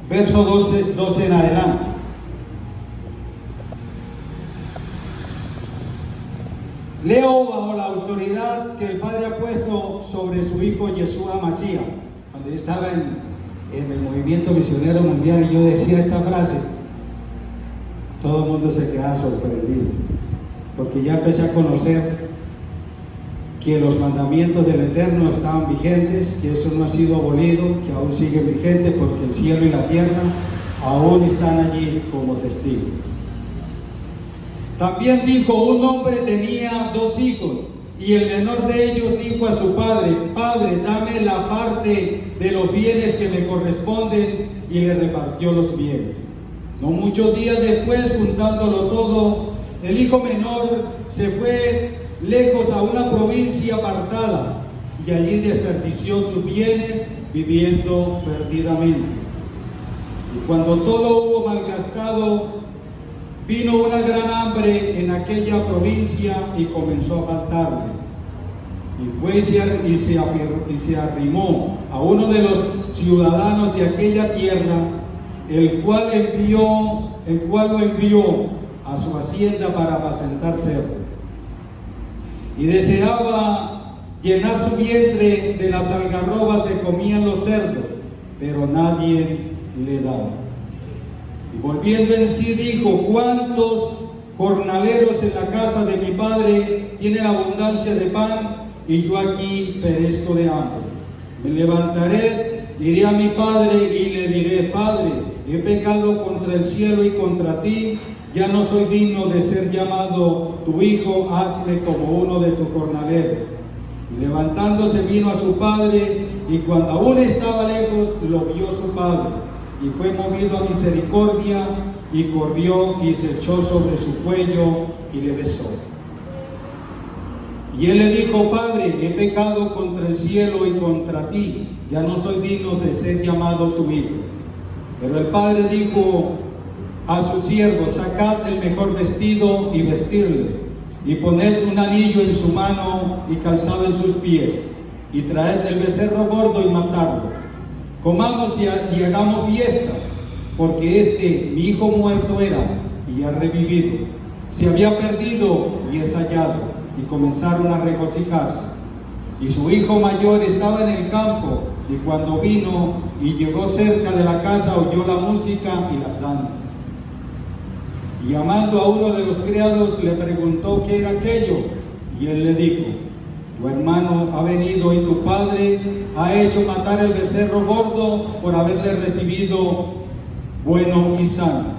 verso 12 en adelante. Leo bajo la autoridad que el Padre ha puesto sobre su Hijo Yeshua Mashiach. Cuando yo estaba en el movimiento misionero mundial y yo decía esta frase, todo el mundo se quedaba sorprendido, porque ya empecé a conocer que los mandamientos del Eterno estaban vigentes, que eso no ha sido abolido, que aún sigue vigente, porque el cielo y la tierra aún están allí como testigos. También dijo, un hombre tenía 2 hijos, y el menor de ellos dijo a su padre, Padre, dame la parte de los bienes que me corresponden, y le repartió los bienes. No muchos días después, juntándolo todo, el hijo menor se fue lejos a una provincia apartada, y allí desperdició sus bienes viviendo perdidamente. Y cuando todo hubo malgastado, vino una gran hambre en aquella provincia y comenzó a faltarle. Y fue y se arrimó a uno de los ciudadanos de aquella tierra, el cual lo envió a su hacienda para apacentar cerdos. Y deseaba llenar su vientre de las algarrobas que comían los cerdos, pero nadie le daba. Y volviendo en sí dijo, ¿cuántos jornaleros en la casa de mi padre tienen abundancia de pan y yo aquí perezco de hambre? Me levantaré, iré a mi padre y le diré, Padre, he pecado contra el cielo y contra ti, ya no soy digno de ser llamado tu hijo, hazme como uno de tus jornaleros. Y levantándose vino a su padre, y cuando aún estaba lejos, lo vio su padre, y fue movido a misericordia, y corrió y se echó sobre su cuello y le besó. Y él le dijo, Padre, he pecado contra el cielo y contra ti, ya no soy digno de ser llamado tu hijo. Pero el padre dijo a sus siervos, sacad el mejor vestido y vestirle, y poned un anillo en su mano y calzado en sus pies, y traed el becerro gordo y matadlo. Comamos y hagamos fiesta, porque mi hijo muerto era y ha revivido, se había perdido y es hallado. Y comenzaron a regocijarse. Y su hijo mayor estaba en el campo, y cuando vino y llegó cerca de la casa, oyó la música y las danzas. Y llamando a uno de los criados, le preguntó qué era aquello, y él le dijo, tu hermano ha venido y tu padre ha hecho matar el becerro gordo por haberle recibido bueno y sano.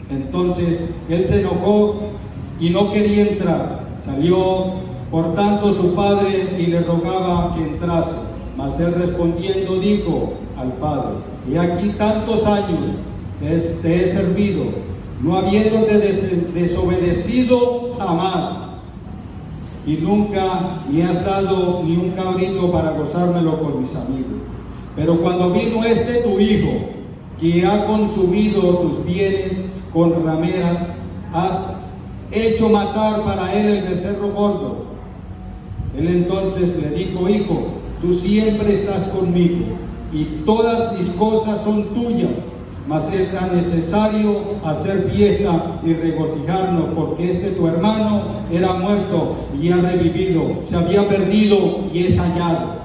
Entonces él se enojó y no quería entrar. Salió por tanto su padre y le rogaba que entrase, mas él respondiendo dijo al padre, he aquí tantos años te he servido, no habiéndote desobedecido jamás, y nunca me has dado ni un cabrito para gozármelo con mis amigos. Pero cuando vino tu hijo, que ha consumido tus bienes con rameras, has hecho matar para él el becerro gordo. Él entonces le dijo, hijo, tú siempre estás conmigo, y todas mis cosas son tuyas, mas es tan necesario hacer fiesta y regocijarnos, porque tu hermano era muerto y ha revivido, se había perdido y es hallado.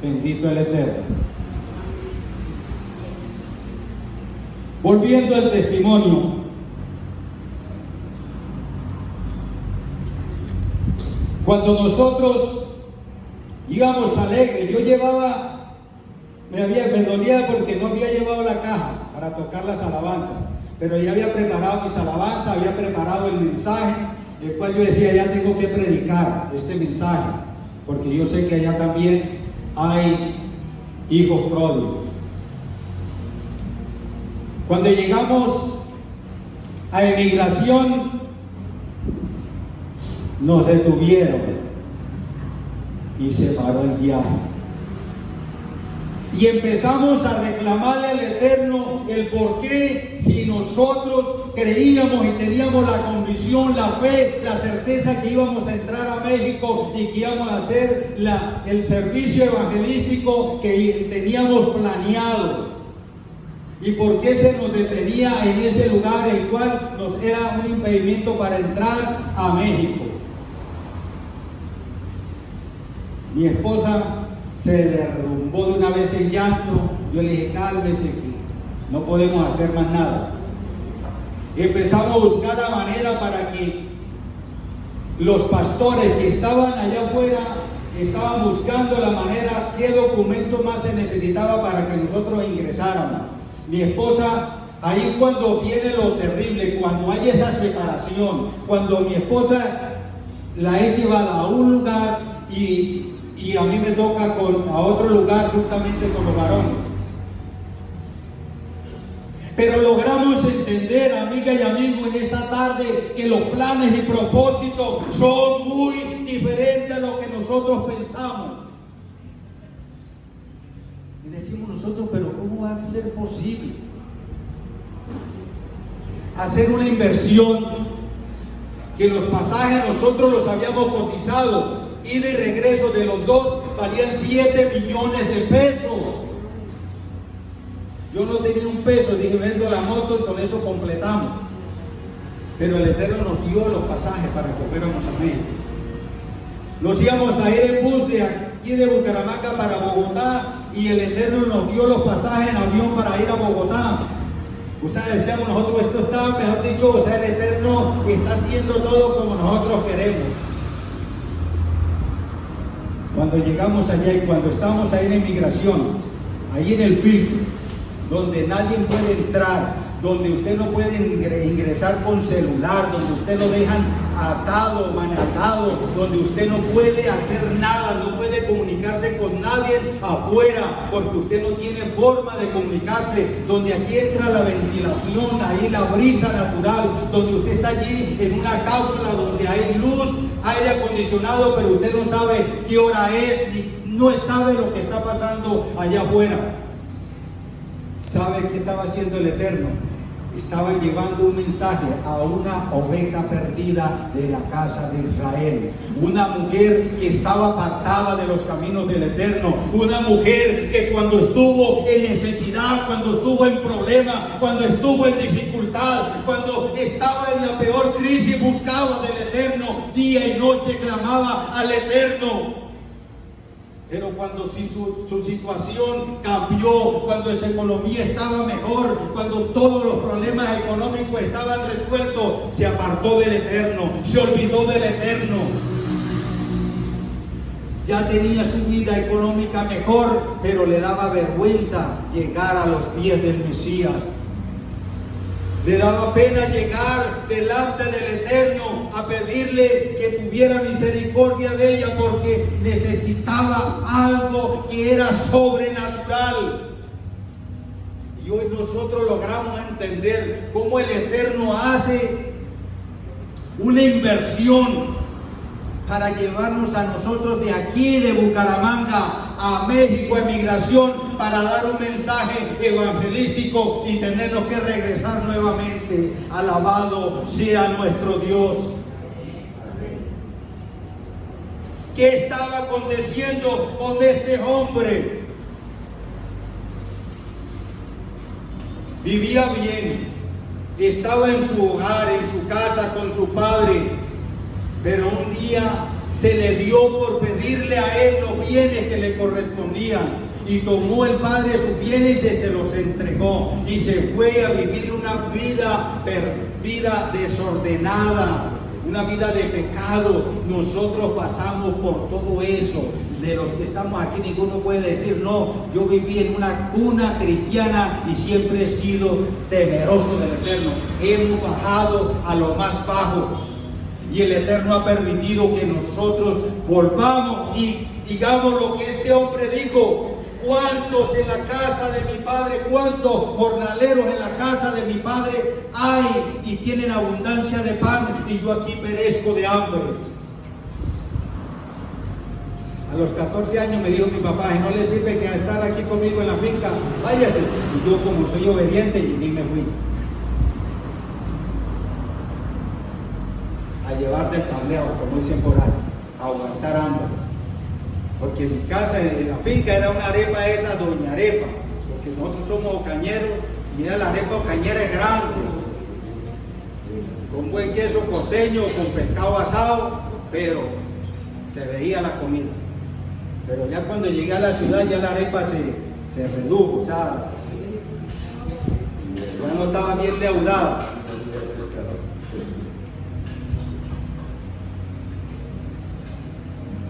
Bendito el Eterno. Volviendo al testimonio, cuando nosotros íbamos alegres, yo me dolía porque no había llevado la caja para tocar las alabanzas, pero ya había preparado mis alabanzas, había preparado el mensaje, el cual yo decía, ya tengo que predicar este mensaje, porque yo sé que allá también hay hijos pródigos. Cuando llegamos a emigración, nos detuvieron y se paró el viaje. Y empezamos a reclamarle al Eterno el por qué, si nosotros creíamos y teníamos la convicción, la fe, la certeza que íbamos a entrar a México y que íbamos a hacer el servicio evangelístico que teníamos planeado. ¿Y por qué se nos detenía en ese lugar, el cual nos era un impedimento para entrar a México? Mi esposa se derrumbó de una vez en llanto. Yo le dije, cálmese, que no podemos hacer más nada. Empezamos a buscar la manera para que los pastores que estaban allá afuera estaban buscando la manera, qué documento más se necesitaba para que nosotros ingresáramos. Mi esposa, ahí cuando viene lo terrible, cuando hay esa separación, cuando mi esposa la he llevado a un lugar y a mí me toca a otro lugar juntamente con los varones. Pero logramos entender, amiga y amigo, en esta tarde que los planes y propósitos son muy diferentes a lo que nosotros pensamos. Y decimos nosotros, pero ¿cómo va a ser posible hacer una inversión que los pasajes nosotros los habíamos cotizado, ida y regreso de los dos, valían 7 millones de pesos? Yo no tenía un peso, dije, vendo la moto y con eso completamos. Pero el Eterno nos dio los pasajes para que fuéramos a México. Nos íbamos a ir en bus de aquí de Bucaramanga para Bogotá y el Eterno nos dio los pasajes en avión para ir a Bogotá. O sea, decíamos nosotros, esto está, mejor dicho, o sea, el Eterno está haciendo todo como nosotros queremos. Cuando llegamos allá y cuando estamos ahí en inmigración, ahí en el filtro, donde nadie puede entrar, donde usted no puede ingresar con celular, donde usted lo dejan atado, manatado, donde usted no puede hacer nada, no puede comunicarse con nadie afuera, porque usted no tiene forma de comunicarse, donde aquí entra la ventilación, ahí la brisa natural, donde usted está allí en una cápsula donde hay luz, aire acondicionado, pero usted no sabe qué hora es, ni no sabe lo que está pasando allá afuera. ¿Sabe qué estaba haciendo el Eterno? Estaba llevando un mensaje a una oveja perdida de la casa de Israel. Una mujer que estaba apartada de los caminos del Eterno. Una mujer que cuando estuvo en necesidad, cuando estuvo en problema, cuando estuvo en dificultad, cuando estaba en la peor crisis, buscaba del Eterno. Día y noche clamaba al Eterno. Pero cuando su situación cambió, cuando su economía estaba mejor, cuando todos los problemas económicos estaban resueltos, se apartó del Eterno, se olvidó del Eterno. Ya tenía su vida económica mejor, pero le daba vergüenza llegar a los pies del Mesías. Le daba pena llegar delante del Eterno a pedirle que tuviera misericordia de ella, porque necesitaba algo que era sobrenatural. Y hoy nosotros logramos entender cómo el Eterno hace una inversión para llevarnos a nosotros de aquí, de Bucaramanga, a México, a emigración, para dar un mensaje evangelístico y tenernos que regresar nuevamente. Alabado sea nuestro Dios. ¿Qué estaba aconteciendo con este hombre? Vivía bien, estaba en su hogar, en su casa con su padre, pero un día se le dio por pedirle a él los bienes que le correspondían. Y tomó el padre sus bienes y se los entregó. Y se fue a vivir una vida desordenada, una vida de pecado. Nosotros pasamos por todo eso. De los que estamos aquí, ninguno puede decir, no, yo viví en una cuna cristiana y siempre he sido temeroso del Eterno. Hemos bajado a lo más bajo. Y el Eterno ha permitido que nosotros volvamos y digamos lo que este hombre dijo. ¿Cuántos en la casa de mi padre, cuántos jornaleros en la casa de mi padre hay y tienen abundancia de pan y yo aquí perezco de hambre? A los 14 años me dijo mi papá, no le sirve que estar aquí conmigo en la finca, váyase. Y yo, como soy obediente, y me fui a llevar del tableo, como dicen por ahí, a aguantar hambre. Porque mi casa en la finca era una arepa esa, doña arepa, porque nosotros somos cañeros Mira, la arepa cañera es grande, con buen queso costeño, con pescado asado, pero se veía la comida. Pero ya cuando llegué a la ciudad, ya la arepa se redujo, o sea, ya no estaba bien leudada.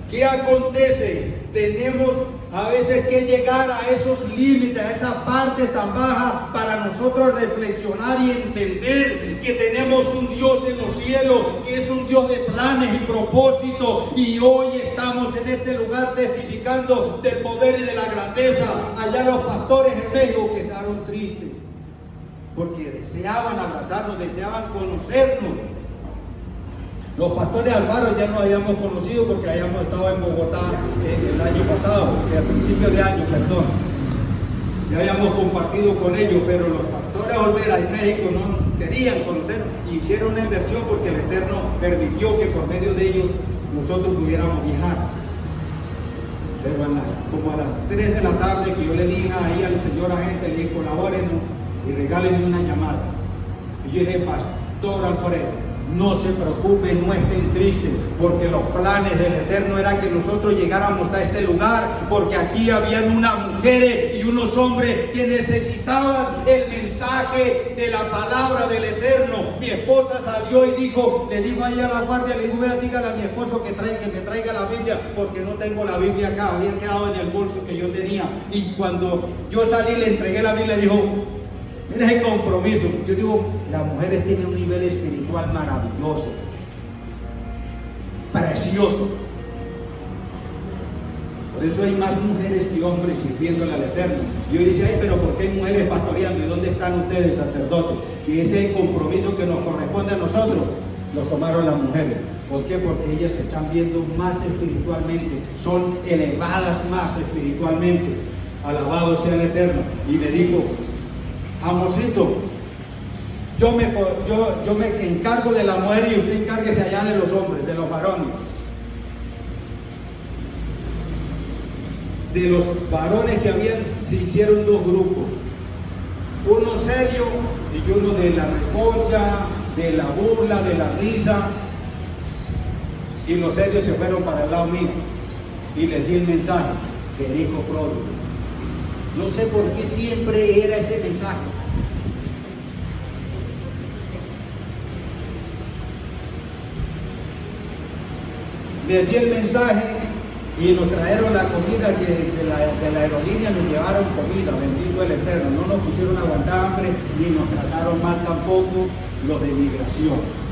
¿Qué acontece? Tenemos a veces que llegar a esos límites, a esas partes tan bajas, para nosotros reflexionar y entender que tenemos un Dios en los cielos, que es un Dios de planes y propósitos, y hoy estamos en este lugar testificando del poder y de la grandeza. Allá los pastores en México quedaron tristes, porque deseaban abrazarnos, deseaban conocernos. Los pastores Alfaro ya no habíamos conocido porque habíamos estado en Bogotá el año pasado, al principio de año, perdón. Ya habíamos compartido con ellos, pero los pastores Olvera en México no querían conocernos y hicieron una inversión porque el Eterno permitió que por medio de ellos nosotros pudiéramos viajar. Pero como a las 3 de la tarde que yo le dije ahí al señor agente, le dije, colabórenos y regálenme una llamada. Y yo dije, Pastor Alfredo, no se preocupen, no estén tristes, porque los planes del Eterno eran que nosotros llegáramos a este lugar, porque aquí habían unas mujeres y unos hombres que necesitaban el mensaje de la palabra del Eterno. Mi esposa salió y le dijo ahí a la guardia, le dijo, vea, dígale a mi esposo que me traiga la Biblia, porque no tengo la Biblia acá, había quedado en el bolso que yo tenía. Y cuando yo salí, le entregué la Biblia, dijo, mira ese compromiso. Yo digo, las mujeres tienen un nivel espiritual maravilloso, precioso. Por eso hay más mujeres que hombres sirviéndole al Eterno. Y hoy dice, ay, pero ¿por qué hay mujeres pastoreando? ¿Y dónde están ustedes, sacerdotes? Que ese es el compromiso que nos corresponde a nosotros, lo tomaron las mujeres. ¿Por qué? Porque ellas se están viendo más espiritualmente, son elevadas más espiritualmente. Alabado sea el Eterno. Y me dijo, amorcito, yo me encargo de la mujer y usted encárguese allá de los hombres, de los varones. De los varones que habían, se hicieron dos grupos. Uno serio y uno de la recocha, de la burla, de la risa. Y los serios se fueron para el lado mío. Y les di el mensaje del hijo pródigo. No sé por qué siempre era ese mensaje. Les di el mensaje y nos trajeron la comida que de la aerolínea, nos llevaron comida, bendito el Eterno. No nos pusieron a aguantar hambre ni nos trataron mal tampoco los de migración.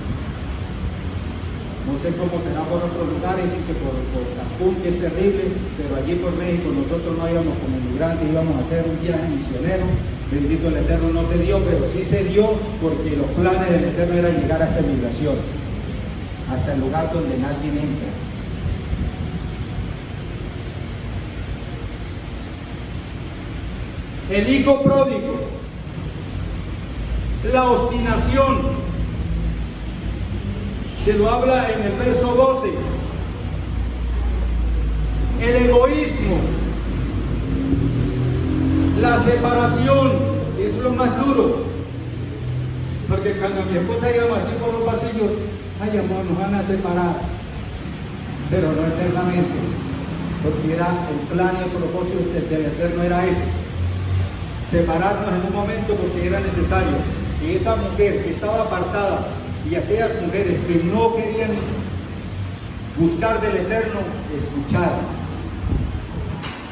No sé cómo será por otros lugares, y que por Cancún, que es terrible, pero allí por México nosotros no íbamos como inmigrantes, íbamos a hacer un viaje misionero. Bendito el Eterno, no se dio, pero sí se dio porque los planes del Eterno era llegar a esta migración, hasta el lugar donde nadie entra. El hijo pródigo, la obstinación, se lo habla en el verso 12. El egoísmo, la separación, es lo más duro. Porque cuando mi esposa llama así por un pasillo, ay amor, nos van a separar. Pero no eternamente, porque era el plan y el propósito del Eterno era ese. Separarnos en un momento porque era necesario que esa mujer que estaba apartada y aquellas mujeres que no querían buscar del Eterno, escucharan.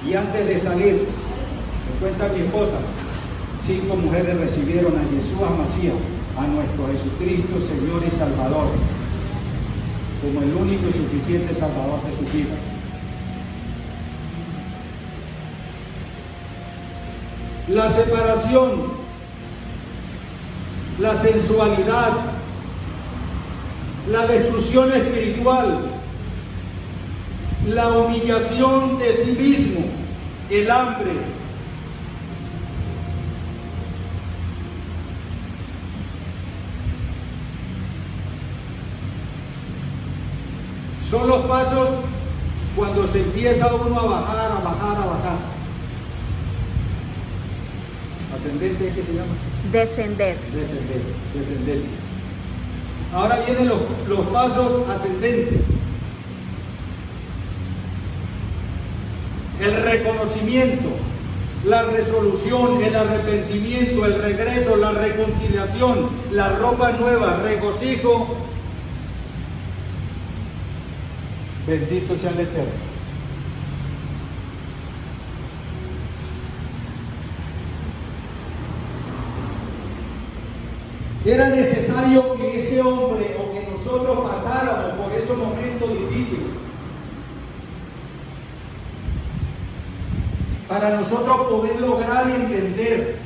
Y antes de salir, me cuenta mi esposa, 5 mujeres recibieron a Yeshua Mashiach, a nuestro Jesucristo, Señor y Salvador, como el único y suficiente Salvador de su vida. La separación, la sensualidad, la destrucción espiritual, la humillación de sí mismo, el hambre. Son los pasos cuando se empieza uno a bajar, a bajar, a bajar. Ascendente, ¿qué se llama? Descender. Descender, descendente. Ahora vienen los pasos ascendentes. El reconocimiento, la resolución, el arrepentimiento, el regreso, la reconciliación, la ropa nueva, regocijo. Bendito sea el Eterno. Era necesario que este hombre o que nosotros pasáramos por esos momentos difíciles para nosotros poder lograr y entender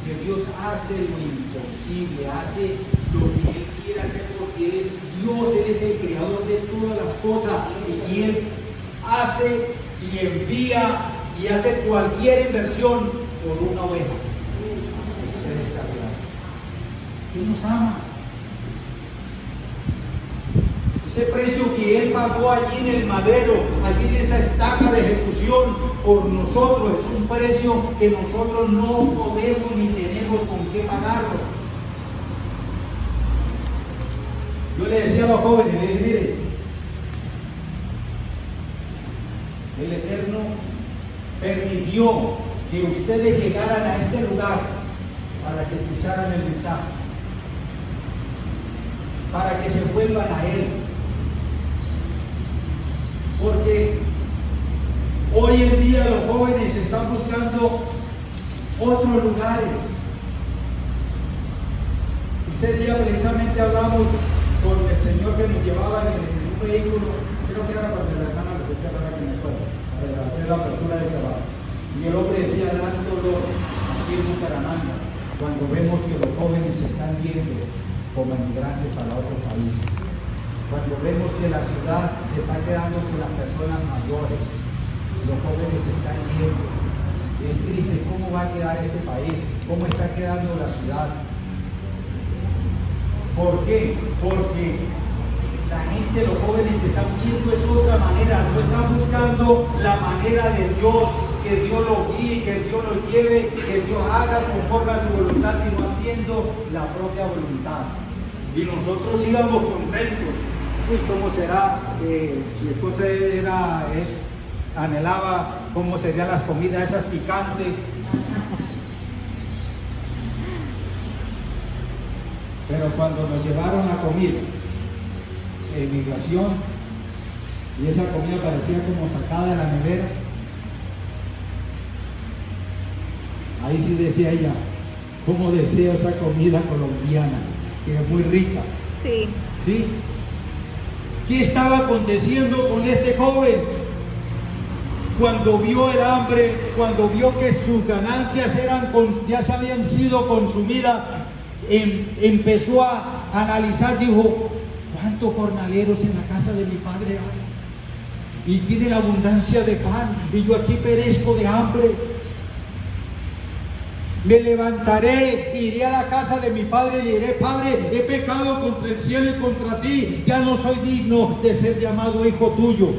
que Dios hace lo imposible, hace lo que Él quiere hacer porque Él es Dios, Él es el creador de todas las cosas y Él hace y envía y hace cualquier inversión por una oveja. Él nos ama. Ese precio que Él pagó allí en el madero, allí en esa estaca de ejecución por nosotros, es un precio que nosotros no podemos ni tenemos con qué pagarlo. Yo le decía a los jóvenes, les dije, mire, el Eterno permitió que ustedes llegaran a este lugar para que escucharan el mensaje, para que se vuelvan a Él. Porque hoy en día los jóvenes están buscando otros lugares. Ese día precisamente hablamos con el señor que nos llevaba en un vehículo, creo que era cuando la hermana de para que me acuerdo, para hacer la apertura de sábado. Y el hombre decía, dan dolor aquí en Bucaramanga, cuando vemos que los jóvenes se están yendo como emigrantes para otros países. Cuando vemos que la ciudad se está quedando con las personas mayores, los jóvenes se están yendo. Es triste cómo va a quedar este país, cómo está quedando la ciudad. ¿Por qué? Porque la gente, los jóvenes se están viendo de otra manera, no están buscando la manera de Dios, que Dios lo guíe, que Dios lo lleve, que Dios haga conforme a su voluntad, sino haciendo la propia voluntad. Y nosotros íbamos contentos. Uy, ¿cómo será? Mi esposa anhelaba cómo serían las comidas esas picantes. Pero cuando nos llevaron a comida, migración, y esa comida parecía como sacada de la nevera, ahí sí decía ella, cómo deseo esa comida colombiana, que es muy rica. Sí. ¿Sí? ¿Qué estaba aconteciendo con este joven? Cuando vio el hambre, cuando vio que sus ganancias ya se habían sido consumidas, empezó a analizar, dijo, ¿cuántos jornaleros en la casa de mi padre hay? Y tienen abundancia de pan, y yo aquí perezco de hambre. Me levantaré, iré a la casa de mi padre y le diré, Padre, he pecado contra el cielo y contra ti, ya no soy digno de ser llamado hijo tuyo.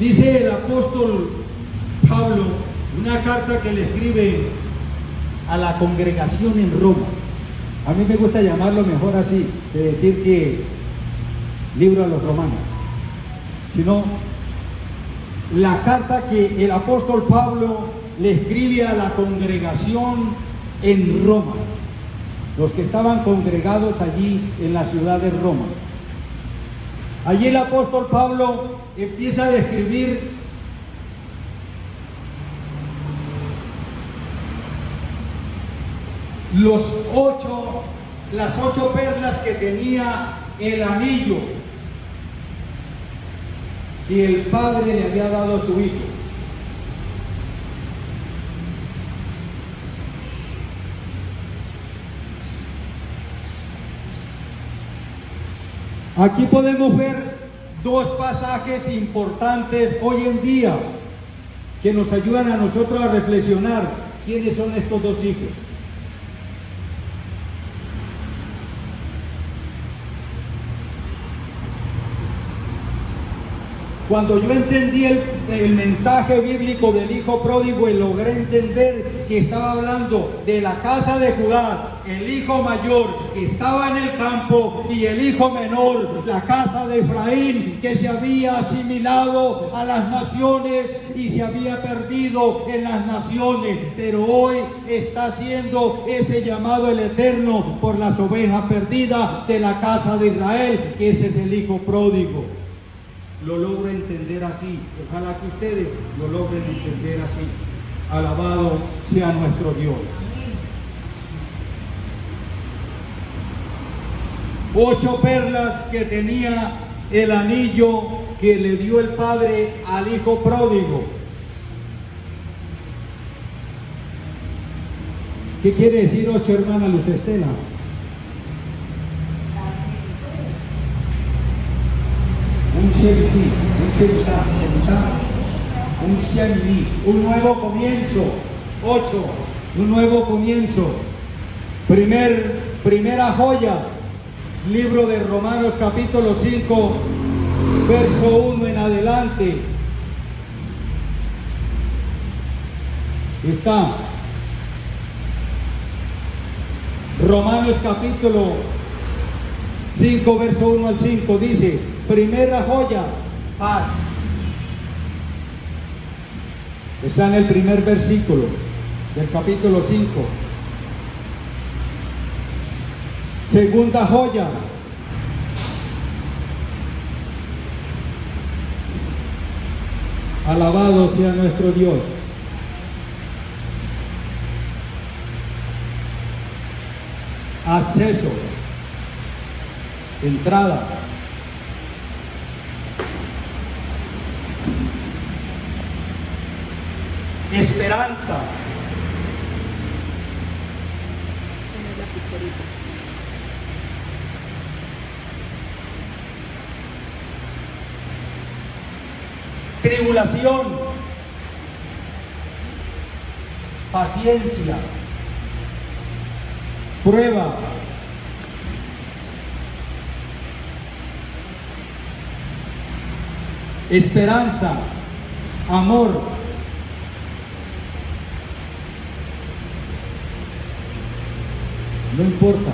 Dice el apóstol Pablo, una carta que le escribe a la congregación en Roma. A mí me gusta llamarlo mejor así, de decir que libro a los romanos, sino la carta que el apóstol Pablo le escribe a la congregación en Roma, los que estaban congregados allí en la ciudad de Roma. Allí el apóstol Pablo empieza a describir las 8 perlas que tenía el anillo y el padre le había dado a su hijo. Aquí podemos ver 2 pasajes importantes hoy en día que nos ayudan a nosotros a reflexionar quiénes son estos 2 hijos. Cuando yo entendí el mensaje bíblico del hijo pródigo y logré entender que estaba hablando de la casa de Judá, el hijo mayor que estaba en el campo y el hijo menor, la casa de Efraín, que se había asimilado a las naciones y se había perdido en las naciones, pero hoy está haciendo ese llamado el Eterno por las ovejas perdidas de la casa de Israel, que ese es el hijo pródigo. Lo logro entender así. Ojalá que ustedes lo logren entender así. Alabado sea nuestro Dios. 8 perlas que tenía el anillo que le dio el padre al hijo pródigo. ¿Qué quiere decir 8, hermana Luz Estela? Un nuevo comienzo. 8, un nuevo comienzo. Primera joya, libro de Romanos capítulo 5, verso 1 en adelante. Está Romanos capítulo 5, verso 1 al 5, dice: primera joya, paz. Está en el primer versículo del capítulo 5. Segunda joya, alabado sea nuestro Dios. Acceso, entrada. Esperanza. Tribulación. Paciencia. Prueba. Esperanza. Amor. No importa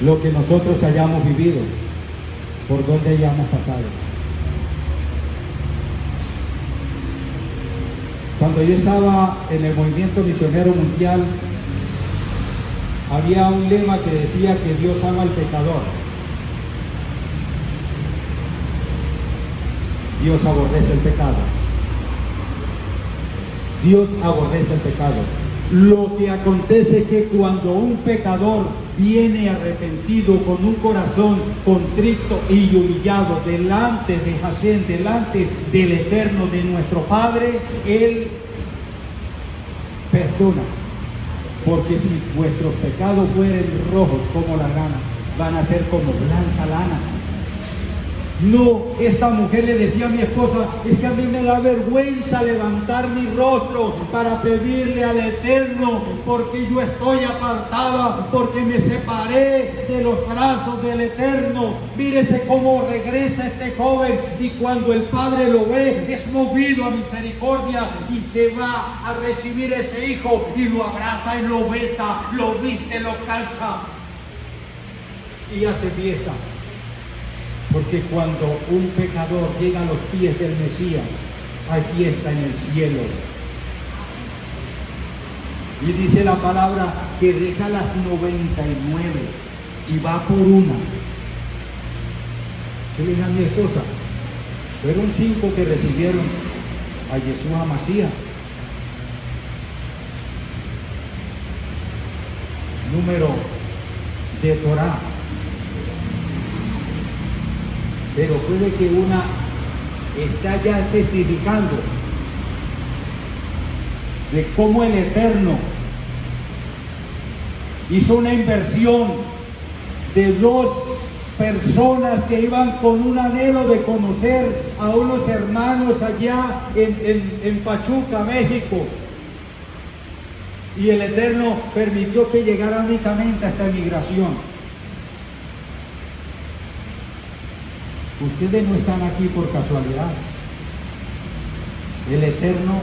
lo que nosotros hayamos vivido, por donde hayamos pasado. Cuando yo estaba en el movimiento misionero mundial, había un lema que decía que Dios ama al pecador. Dios aborrece el pecado. Dios aborrece el pecado. Lo que acontece es que cuando un pecador viene arrepentido con un corazón contrito y humillado delante de Hashem, delante del Eterno, de nuestro Padre, Él perdona. Porque si vuestros pecados fueren rojos como la lana, van a ser como blanca lana. No, esta mujer le decía a mi esposa: es que a mí me da vergüenza levantar mi rostro para pedirle al Eterno, porque yo estoy apartada, porque me separé de los brazos del Eterno. Mírese cómo regresa este joven, y cuando el Padre lo ve, es movido a misericordia y se va a recibir ese hijo y lo abraza y lo besa, lo viste, lo calza y hace fiesta. Porque cuando un pecador llega a los pies del Mesías, hay fiesta en el cielo. Y dice la palabra que deja las 99 y va por una. Yo le dije a mi esposa, fueron 5 que recibieron a Yeshua Masías. Número de Torah. Pero puede que una está ya testificando de cómo el Eterno hizo una inversión de 2 personas que iban con un anhelo de conocer a unos hermanos allá en Pachuca, México. Y el Eterno permitió que llegara únicamente a esta migración. Ustedes no están aquí por casualidad. El Eterno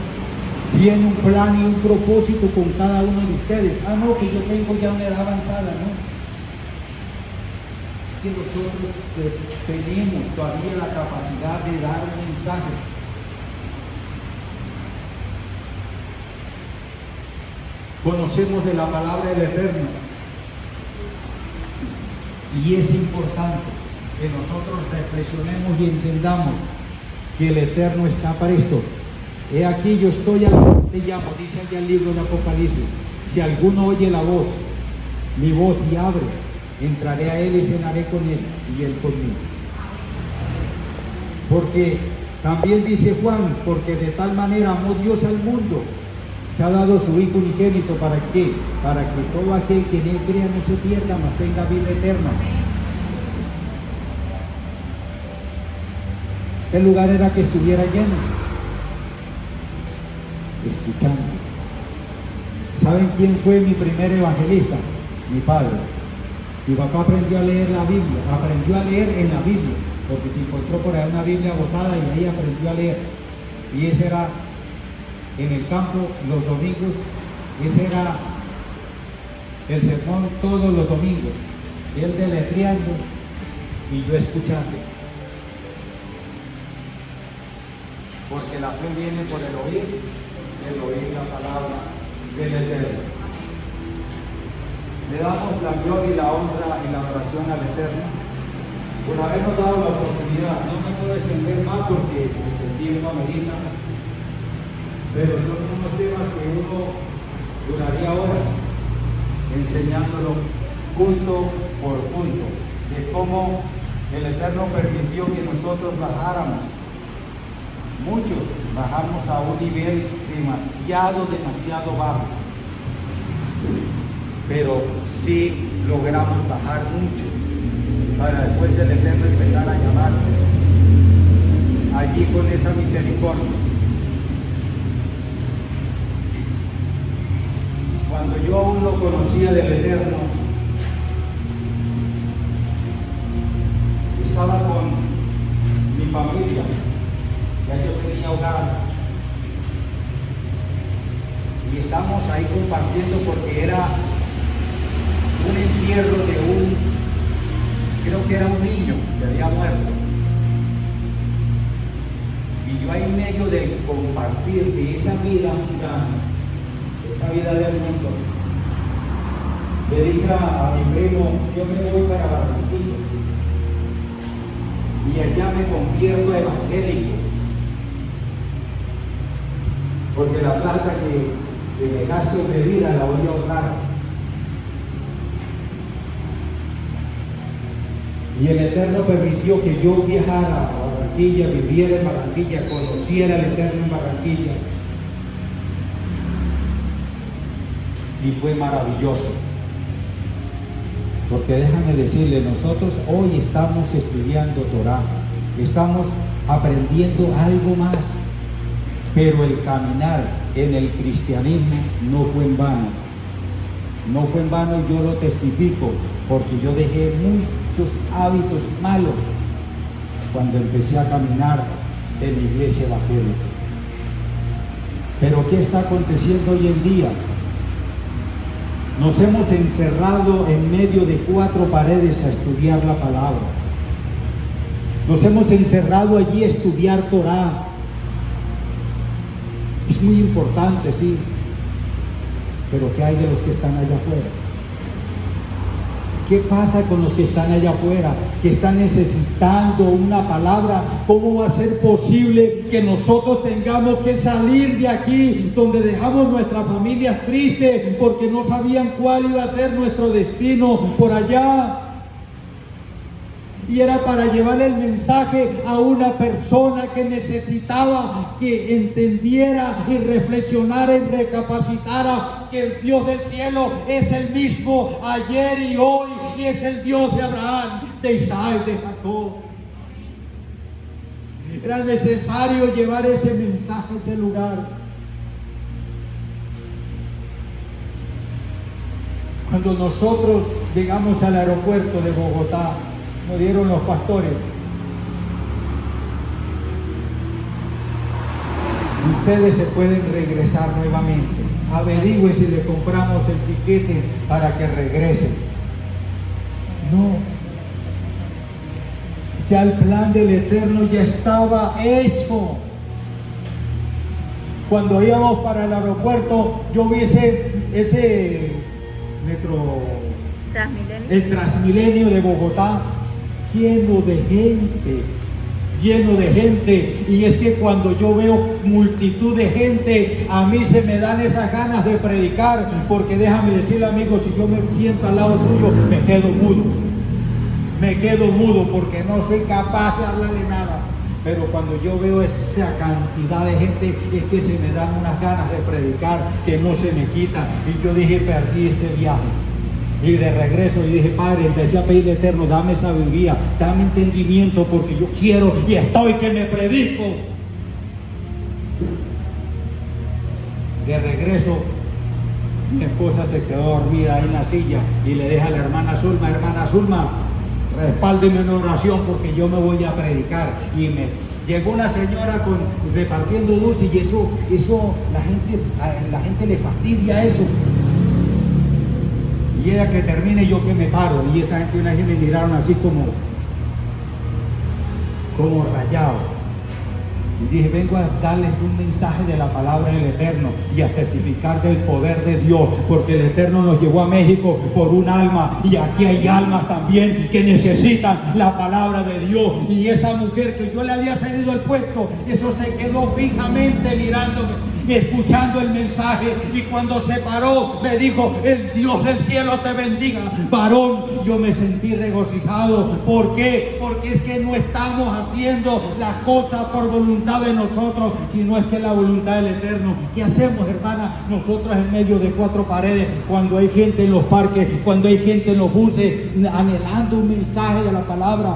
tiene un plan y un propósito con cada uno de ustedes. Ah, no, que yo tengo ya una edad avanzada, ¿no? Es que nosotros tenemos todavía la capacidad de dar un mensaje. Conocemos de la palabra del Eterno. Y es importante que nosotros reflexionemos y entendamos que el Eterno está para esto. He aquí yo estoy a la puerta y llamo, dice allá el libro de Apocalipsis. Si alguno oye la voz, mi voz y abre, entraré a él y cenaré con él y él conmigo. Porque también dice Juan, porque de tal manera amó Dios al mundo, que ha dado su Hijo unigénito. ¿Para qué? Para que todo aquel que en él crea no se pierda, mas tenga vida eterna. Este lugar era que estuviera lleno, escuchando. ¿Saben quién fue mi primer evangelista? Mi padre. Mi papá aprendió a leer la Biblia, aprendió a leer en la Biblia, porque se encontró por ahí una Biblia botada y ahí aprendió a leer. Y ese era en el campo los domingos, ese era el sermón todos los domingos, él deletreando y yo escuchando. Porque la fe viene por el oír la palabra del Eterno. Le damos la gloria y la honra y la adoración al Eterno por habernos dado la oportunidad. No me puedo extender más porque el sentido no amerita, pero son unos temas que uno duraría horas enseñándolo punto por punto, de cómo el Eterno permitió que nosotros bajáramos. Muchos bajamos a un nivel demasiado bajo, pero sí logramos bajar mucho para después el Eterno empezar a llamar allí con esa misericordia. Cuando yo aún no conocía del Eterno, estaba con mi familia. Ya yo tenía hogar y estamos ahí compartiendo porque era un entierro de creo que era un niño que había muerto, y yo ahí en medio de compartir de esa vida mundana, de esa vida del mundo, le dije a mi primo, yo me voy para Barranquilla y allá me convierto evangélico, porque la plata que me gasto en bebida la voy a ahorrar. Y el Eterno permitió que yo viajara a Barranquilla, viviera en Barranquilla, conociera al Eterno en Barranquilla. Y fue maravilloso. Porque déjame decirle, nosotros hoy estamos estudiando Torah, estamos aprendiendo algo más. Pero el caminar en el cristianismo no fue en vano. No fue en vano, yo lo testifico, porque yo dejé muchos hábitos malos cuando empecé a caminar en la iglesia evangélica. Pero ¿qué está aconteciendo hoy en día? Nos hemos encerrado en medio de 4 paredes a estudiar la palabra. Nos hemos encerrado allí a estudiar Torah. Es muy importante, sí, pero ¿qué hay de los que están allá afuera? ¿Qué pasa con los que están allá afuera, que están necesitando una palabra? ¿Cómo va a ser posible que nosotros tengamos que salir de aquí, donde dejamos nuestras familias tristes porque no sabían cuál iba a ser nuestro destino por allá? Y era para llevarle el mensaje a una persona que necesitaba que entendiera y reflexionara y recapacitara que el Dios del cielo es el mismo ayer y hoy, y es el Dios de Abraham, de Isaac, de Jacob. Era necesario llevar ese mensaje a ese lugar. Cuando nosotros llegamos al aeropuerto de Bogotá, nos dieron los pastores ustedes se pueden regresar nuevamente. Averigüe si le compramos el tiquete para que regresen. No. Ya el plan del Eterno ya estaba hecho. Cuando íbamos para el aeropuerto, yo vi ese metro, Transmilenio. el Transmilenio de Bogotá, lleno de gente, y es que cuando yo veo multitud de gente, a mí se me dan esas ganas de predicar, porque déjame decirle, amigo, si yo me siento al lado suyo, me quedo mudo, porque no soy capaz de hablarle nada. Pero cuando yo veo esa cantidad de gente, es que se me dan unas ganas de predicar que no se me quitan. Y yo dije, perdí este viaje. Y de regreso, y dije, Padre, empecé a pedirle Eterno, dame sabiduría, dame entendimiento, porque yo quiero y estoy que me predico. De regreso, mi esposa se quedó dormida ahí en la silla y le dije a la hermana Zulma, respáldeme en oración porque yo me voy a predicar. Y me llegó una señora repartiendo dulces, y eso la gente le fastidia eso. Y ella que termine, yo que me paro, y esa gente, una vez me miraron así como rayado. Y dije, vengo a darles un mensaje de la palabra del Eterno y a testificar del poder de Dios, porque el Eterno nos llevó a México por un alma, y aquí hay almas también que necesitan la palabra de Dios. Y esa mujer que yo le había cedido el puesto, eso se quedó fijamente mirándome, escuchando el mensaje, y cuando se paró me dijo, el Dios del cielo te bendiga, varón. Yo me sentí regocijado. ¿Por qué? Porque es que no estamos haciendo las cosas por voluntad de nosotros, sino es que la voluntad del Eterno. ¿Qué hacemos, hermana? Nosotros en medio de cuatro paredes, cuando hay gente en los parques, cuando hay gente en los buses, anhelando un mensaje de la palabra.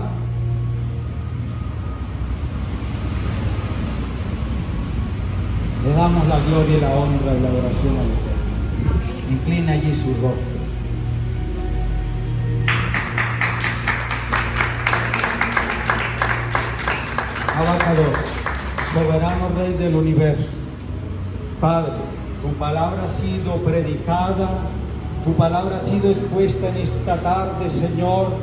Le damos la gloria y la honra y la adoración al Eterno. Inclina allí su rostro. Abacados, soberano Rey del universo. Padre, tu palabra ha sido predicada, tu palabra ha sido expuesta en esta tarde, Señor.